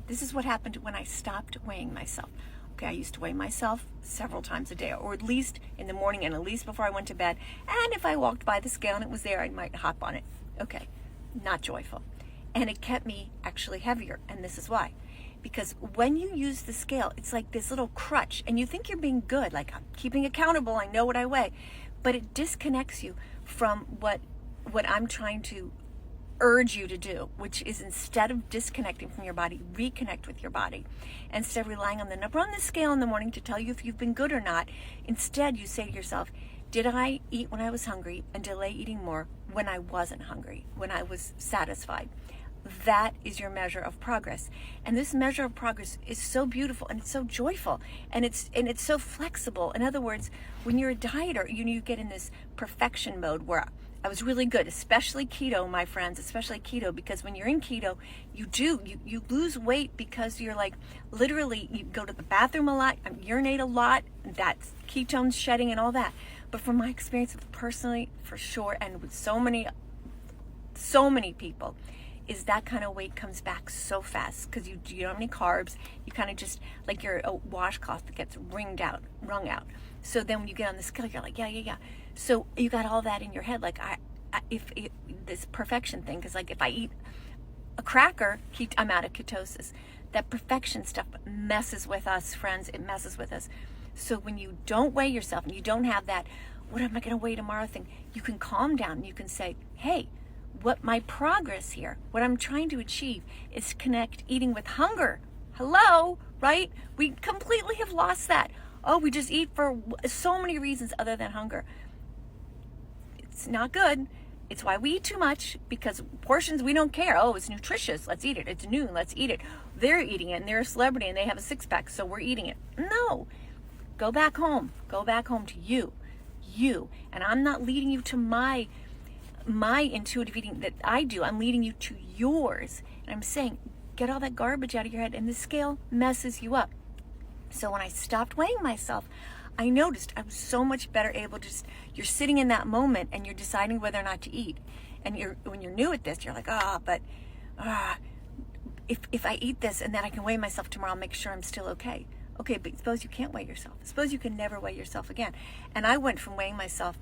This is what happened when I stopped weighing myself. Okay, I used to weigh myself several times a day, or at least in the morning and at least before I went to bed. And if I walked by the scale and it was there, I might hop on it. Okay, not joyful. And it kept me actually heavier. And this is why. Because when you use the scale, it's like this little crutch, and you think you're being good, like I'm keeping accountable, I know what I weigh, but it disconnects you from what I'm trying to urge you to do, which is, instead of disconnecting from your body, reconnect with your body. Instead of relying on the number on the scale in the morning to tell you if you've been good or not, instead you say to yourself, did I eat when I was hungry and delay eating more when I wasn't hungry, when I was satisfied? That is your measure of progress. And this measure of progress is so beautiful, and it's so joyful, and it's so flexible. In other words, when you're a dieter, you get in this perfection mode where I was really good, especially keto, my friends, especially keto, because when you're in keto, you lose weight because you're like, literally, you go to the bathroom a lot, urinate a lot, that's ketones shedding and all that. But from my experience personally, for sure, and with so many people, is that kind of weight comes back so fast because you don't have any carbs. You kind of just, like you're a washcloth that gets wrung out. So then when you get on the scale, you're like, yeah. So you got all that in your head, like if this perfection thing, because like if I eat a cracker, I'm out of ketosis. That perfection stuff messes with us, friends. It messes with us. So when you don't weigh yourself and you don't have that, what am I going to weigh tomorrow thing, you can calm down and you can say, hey, what my progress here, what I'm trying to achieve is connect eating with hunger. Hello, right? We completely have lost that. Oh, we just eat for so many reasons other than hunger. It's not good. It's why we eat too much, because portions, we don't care. Oh, it's nutritious. Let's eat it. It's noon. Let's eat it. They're eating it and they're a celebrity and they have a six-pack, so we're eating it. No. Go back home. Go back home to you. And I'm not leading you to my intuitive eating that I do. I'm leading you to yours. And I'm saying, get all that garbage out of your head, and the scale messes you up. So when I stopped weighing myself, I noticed I was so much better able to you're sitting in that moment and you're deciding whether or not to eat. And when you're new at this, you're like, if I eat this and then I can weigh myself tomorrow, I'll make sure I'm still okay. Okay, but suppose you can't weigh yourself. Suppose you can never weigh yourself again. And I went from weighing myself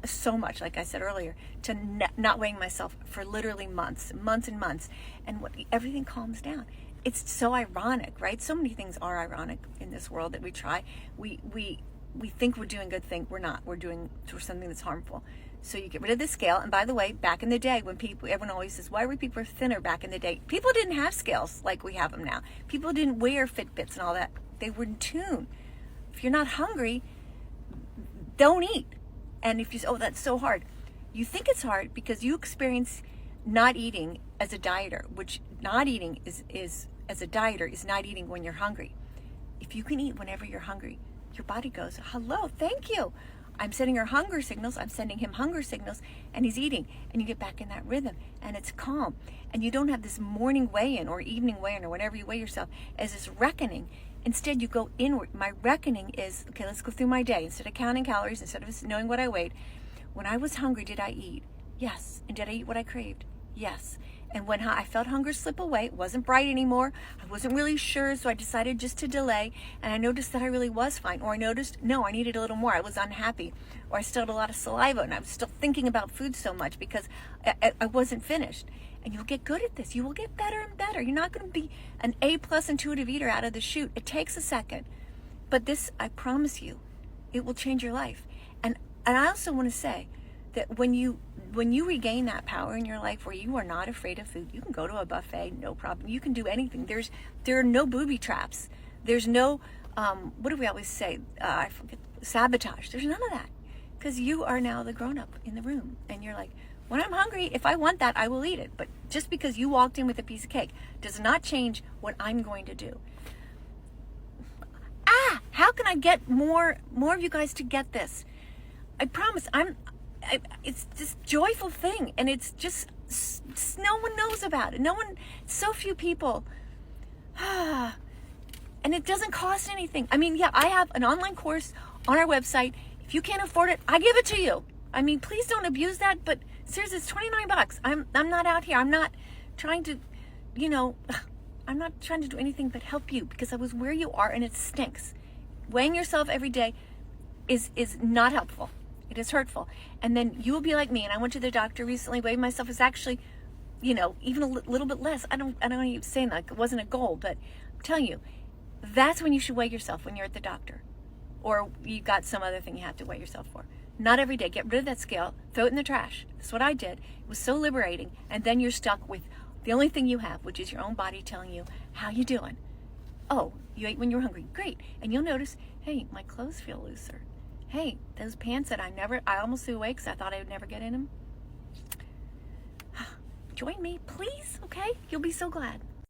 so much, like I said earlier, to not weighing myself for literally months and months, and everything calms down. It's so ironic, right? So many things are ironic in this world that we try. We think we're doing good thing. We're not. We're doing something that's harmful. So you get rid of the scale. And by the way, back in the day, when everyone always says, why were people thinner back in the day? People didn't have scales like we have them now. People didn't wear Fitbits and all that. They were in tune. If you're not hungry, don't eat. And if you say, oh, that's so hard, you think it's hard because you experience not eating as a dieter, which not eating is as a dieter is not eating when you're hungry. If you can eat whenever you're hungry, your body goes, hello, thank you. I'm sending her hunger signals. I'm sending him hunger signals, and he's eating. And you get back in that rhythm, and it's calm. And you don't have this morning weigh-in or evening weigh-in or whenever you weigh yourself as this reckoning. Instead, you go inward. My reckoning is, okay, let's go through my day. Instead of counting calories, instead of knowing what I weighed, when I was hungry, did I eat? Yes. And did I eat what I craved? Yes. And when I felt hunger slip away, it wasn't bright anymore. I wasn't really sure, so I decided just to delay. And I noticed that I really was fine. Or I noticed, no, I needed a little more. I was unhappy. Or I still had a lot of saliva, and I was still thinking about food so much because I wasn't finished. And you'll get good at this. You will get better and better. You're not going to be an A+ intuitive eater out of the chute. It takes a second. But this, I promise you, it will change your life. And I also want to say that when you regain that power in your life where you are not afraid of food, you can go to a buffet, no problem. You can do anything. There are no booby traps. There's no, what do we always say? I forget, sabotage. There's none of that. Because you are now the grown-up in the room. And you're like, when I'm hungry, if I want that, I will eat it. But just because you walked in with a piece of cake does not change what I'm going to do. How can I get more of you guys to get this? I promise, it's this joyful thing, and it's just, no one knows about it. So few people. And it doesn't cost anything. I mean, yeah, I have an online course on our website. If you can't afford it, I give it to you. I mean, please don't abuse that, but seriously, it's $29. I'm not out here. I'm not trying to, I'm not trying to do anything but help you, because I was where you are and it stinks. Weighing yourself every day is not helpful. It is hurtful. And then you will be like me, and I went to the doctor recently, weighing myself is actually, even a little bit less. I don't even saying that, it wasn't a goal, but I'm telling you, that's when you should weigh yourself, when you're at the doctor. Or you got some other thing you have to weigh yourself for. Not every day. Get rid of that scale, throw it in the trash. That's what I did. It was so liberating. And then you're stuck with the only thing you have, which is your own body telling you, how you doing? Oh, you ate when you were hungry. Great. And you'll notice, hey, my clothes feel looser. Hey, those pants that I almost threw away because I thought I would never get in them. Join me, please, okay? You'll be so glad.